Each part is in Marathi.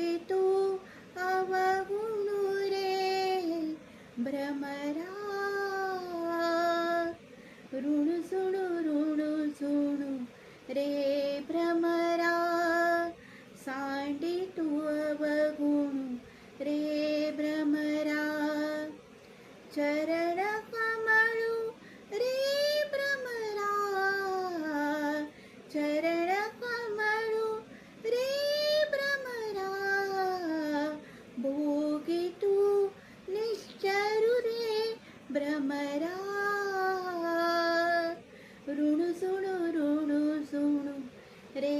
सांडितू अवगुणु रे भ्रमरा ऋणु सुणु रे भ्रमरा सांडितू अवगुणु रे भ्रमरा चरण कमळू रे भ्रमरा चरण कमळू रे भ्रमरा भोगी तू निश्चरू रे भ्रमरा ऋणु सुणु रे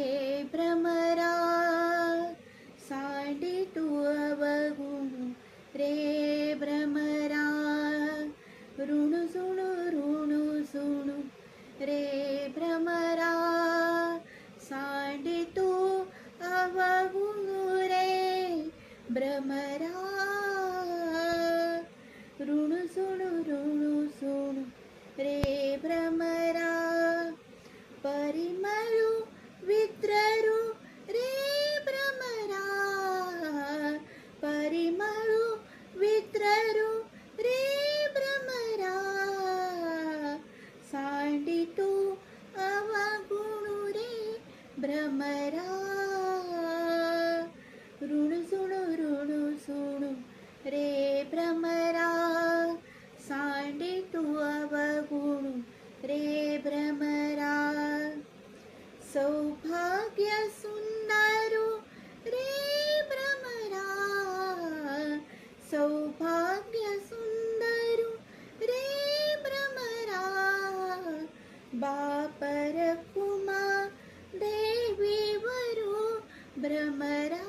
भ्रमरा सांडितू अवगुणु रे भ्रमरा ऋणु सुणु रे भ्रमरा सांडितू अवगुणु रे भ्रमरा ऋणु सुणु रे भ्रमरा परिमळू वित्ररू रे भ्रमरा परिमळू वित्ररू रे भ्रमरा सांडितू अवगुणु रे भ्रमरा ऋणु सुणु रे भ्रमरा सांडितू अवगुणु रे भ्रमरा सौभाग्य सुंदरू रे भ्रमरा सौभाग्य सुंदरू रे भ्रमरा बापर कुमा देवी वरू भ्रमरा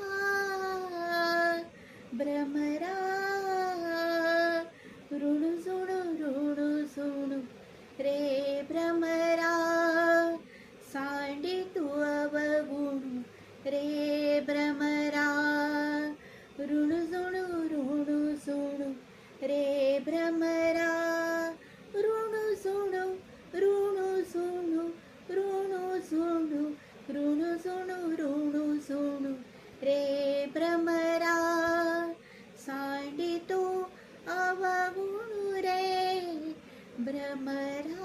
भ्रमरा ऋणु सुणु रे भ्रमरा सांडितू अवगुणु रे भ्रमरा ऋणु सुणु रे भ्रमरा ऋणु सुणु रे भ्रमरा सांडितू अवगुणु रे भ्रमरा